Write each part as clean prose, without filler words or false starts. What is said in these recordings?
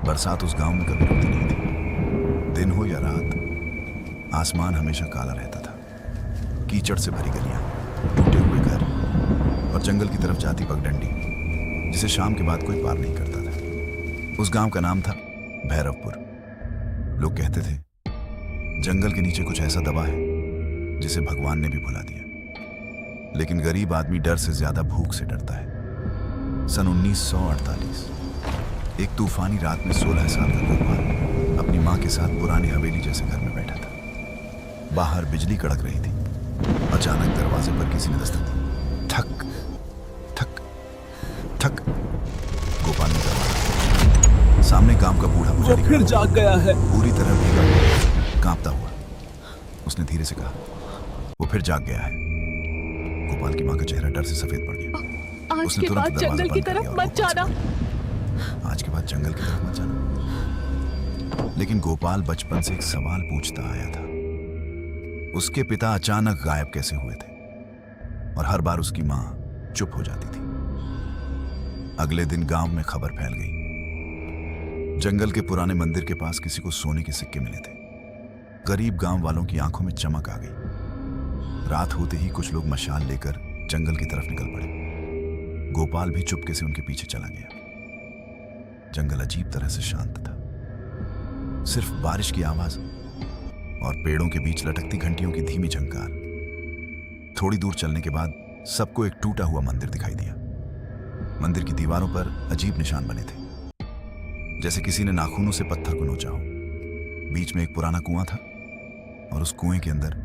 बरसात उस गांव में कभी रुकती नहीं थी। दिन हो या रात, आसमान हमेशा काला रहता था। कीचड़ से भरी गलियां, टूटे हुए घर और जंगल की तरफ जाती पगडंडी, जिसे शाम के बाद कोई पार नहीं करता था। उस गांव का नाम था भैरवपुर। लोग कहते थे जंगल के नीचे कुछ ऐसा दबा है जिसे भगवान ने भी भुला दिया। लेकिन गरीब आदमी डर से ज्यादा भूख से डरता है। सन 1948 एक तूफानी रात में 16 साल का गोपाल अपनी मां के साथ पुरानी हवेली जैसे घर में बैठा था। बाहर बिजली कड़क रही थी। अचानक दरवाजे पर किसी ने दस्तक दी। ठक ठक ठक। गोपाल ने दरवाजा। सामने गांव का बूढ़ा पुजारी फिर जाग गया है। पूरी तरह भीगा, कांपता हुआ। उसने धीरे से कहा, वो फिर जाग गया है। गोपाल की मां का चेहरा डर से सफेद पड़ गया। आज के बाद जंगल की तरफ मत जाना। आज के बाद जंगल की तरफ मत जाना। लेकिन गोपाल बचपन से एक सवाल पूछता आया था। उसके पिता अचानक गायब कैसे हुए थे? और हर बार उसकी मां चुप हो जाती थी। अगले दिन गांव में खबर फैल गई। जंगल के पुराने मंदिर के पास किसी को सोने के सिक्के मिले थे। गरीब गांव वालों की आंखों में चमक आ गई। रात होते ही कुछ लोग मशाल लेकर जंगल की तरफ निकल पड़े। गोपाल भी चुपके से उनके पीछे चला गया। जंगल अजीब तरह से शांत था। सिर्फ बारिश की आवाज और पेड़ों के बीच लटकती घंटियों की धीमी झंकार। थोड़ी दूर चलने के बाद सबको एक टूटा हुआ मंदिर दिखाई दिया। मंदिर की दीवारों पर अजीब निशान बने थे, जैसे किसी ने नाखूनों से पत्थर को नोचा हो। बीच में एक पुराना कुआं था और उस कुएं के अंदर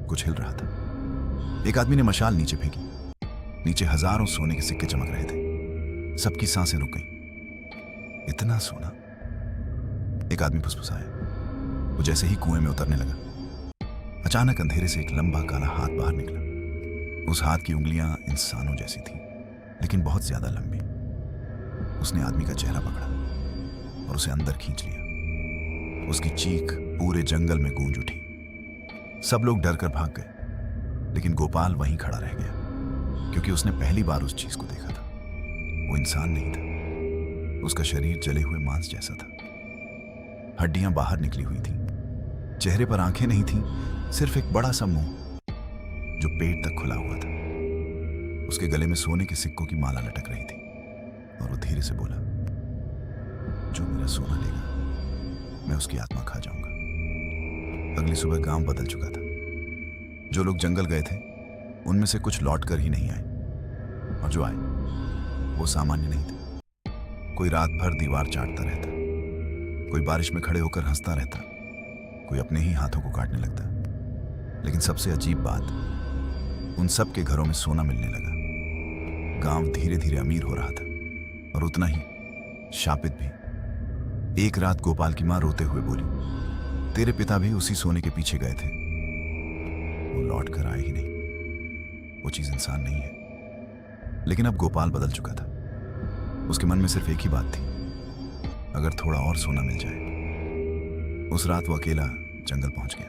कुछ हिल रहा था। एक आदमी ने मशाल नीचे फेंकी। नीचे हजारों सोने के सिक्के चमक रहे थे। सबकी सांसें रुक गईं। इतना सोना। एक आदमी फुसफुसाया। वो जैसे ही कुएं में उतरने लगा, अचानक अंधेरे से एक लंबा काला हाथ बाहर निकला। उस हाथ की उंगलियां इंसानों जैसी थीं, लेकिन बहुत ज्यादा लंबी। उसने आदमी का चेहरा पकड़ा और उसे अंदर खींच लिया। उसकी चीख पूरे जंगल में गूंज उठी। सब लोग डर कर भाग गए, लेकिन गोपाल वहीं खड़ा रह गया, क्योंकि उसने पहली बार उस चीज को देखा था। वो इंसान नहीं था। उसका शरीर जले हुए मांस जैसा था। हड्डियां बाहर निकली हुई थीं। चेहरे पर आंखें नहीं थीं, सिर्फ एक बड़ा सा मुंह जो पेट तक खुला हुआ था। उसके गले में सोने के सिक्कों की माला लटक रही थी और वो धीरे से बोला, जो मेरा सोना लेगा मैं उसकी आत्मा खा जाऊंगा। अगली सुबह गांव बदल चुका था। जो लोग जंगल गए थे उनमें से कुछ लौट कर ही नहीं आए, और जो आए वो सामान्य नहीं थे। कोई रात भर दीवार चाटता रहता, कोई बारिश में खड़े होकर हंसता रहता, कोई अपने ही हाथों को काटने लगता। लेकिन सबसे अजीब बात, उन सब के घरों में सोना मिलने लगा। गांव धीरे धीरे अमीर हो रहा था, और उतना ही शापित भी। एक रात गोपाल की मां रोते हुए बोली, तेरे पिता भी उसी सोने के पीछे गए थे, वो लौट कर आए ही नहीं। वो चीज इंसान नहीं है। लेकिन अब गोपाल बदल चुका था। उसके मन में सिर्फ एक ही बात थी, अगर थोड़ा और सोना मिल जाए। उस रात वो अकेला जंगल पहुंच गया।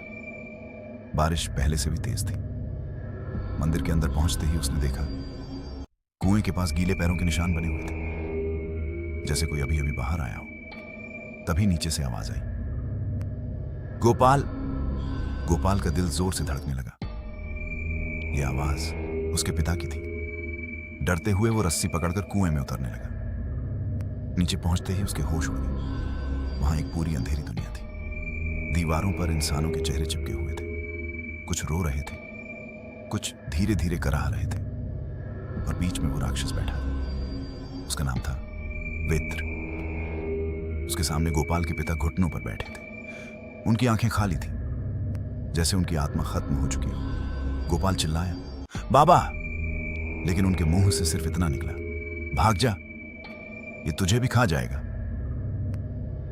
बारिश पहले से भी तेज थी। मंदिर के अंदर पहुंचते ही उसने देखा कुएं के पास गीले पैरों के निशान बने हुए थे, जैसे कोई अभी अभी बाहर आया हो। तभी नीचे से आवाज आई, गोपाल। गोपाल का दिल जोर से धड़कने लगा। यह आवाज उसके पिता की थी। डरते हुए वो रस्सी पकड़कर कुएं में उतरने लगा। नीचे पहुंचते ही उसके होश उड़ गए। वहां एक पूरी अंधेरी दुनिया थी। दीवारों पर इंसानों के चेहरे चिपके हुए थे। कुछ रो रहे थे, कुछ धीरे धीरे कराह रहे थे, और बीच में वो राक्षस बैठा था। उसका नाम था वेत्र। उसके सामने गोपाल के पिता घुटनों पर बैठे थे। उनकी आंखें खाली थी, जैसे उनकी आत्मा खत्म हो चुकी हो। गोपाल चिल्लाया, बाबा! लेकिन उनके मुंह से सिर्फ इतना निकला, भाग जा, ये तुझे भी खा जाएगा।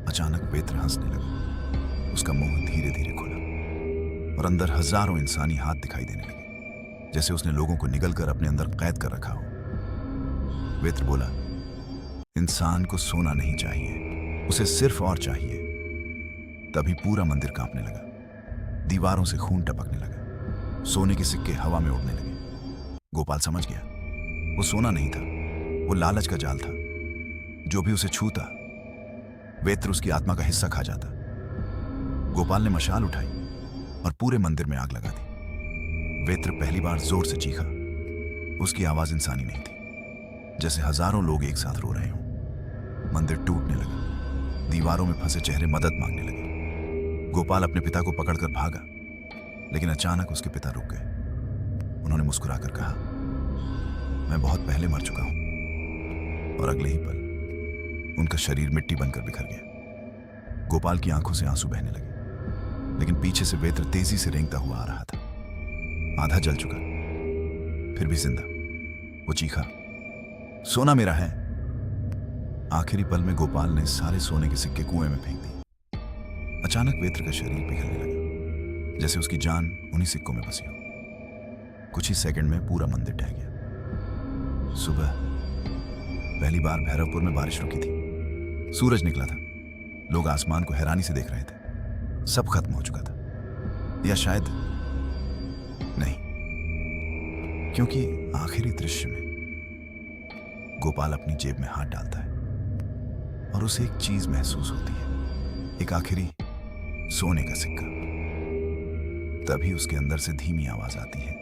अचानक वेत्र हंसने लगा। उसका मुंह धीरे धीरे खुला और अंदर हजारों इंसानी हाथ दिखाई देने लगे, जैसे उसने लोगों को निगलकर अपने अंदर कैद कर रखा हो। वेत्र बोला, इंसान को सोना नहीं चाहिए, उसे सिर्फ और चाहिए। तभी पूरा मंदिर कांपने लगा। दीवारों से खून टपकने लगा। सोने के सिक्के हवा में उड़ने लगे। गोपाल समझ गया, वो सोना नहीं था, वो लालच का जाल था। जो भी उसे छूता वेत्र उसकी आत्मा का हिस्सा खा जाता। गोपाल ने मशाल उठाई और पूरे मंदिर में आग लगा दी। वेत्र पहली बार जोर से चीखा। उसकी आवाज इंसानी नहीं थी, जैसे हजारों लोग एक साथ रो रहे हों। मंदिर टूटने लगा। दीवारों में फंसे चेहरे मदद मांगने लगे। गोपाल अपने पिता को पकड़कर भागा, लेकिन अचानक उसके पिता रुक गए। उन्होंने मुस्कुराकर कहा, मैं बहुत पहले मर चुका हूं। और अगले ही पल उनका शरीर मिट्टी बनकर बिखर गया। गोपाल की आंखों से आंसू बहने लगे, लेकिन पीछे से वेत्र तेजी से रेंगता हुआ आ रहा था। आधा जल चुका, फिर भी जिंदा। वो चीखा, सोना मेरा है। आखिरी पल में गोपाल ने सारे सोने के सिक्के कुएं में फेंक दिए। अचानक वेत्र का शरीर पिघलने लगा, जैसे उसकी जान उन्हीं सिक्कों में बसी हो। कुछ ही सेकंड में पूरा मंदिर ढह गया। सुबह पहली बार भैरवपुर में बारिश रुकी थी। सूरज निकला था। लोग आसमान को हैरानी से देख रहे थे। सब खत्म हो चुका था, या शायद नहीं, क्योंकि आखिरी दृश्य में गोपाल अपनी जेब में हाथ डालता है और उसे एक चीज महसूस होती है, एक आखिरी सोने का सिक्का। तभी उसके अंदर से धीमी आवाज आती है,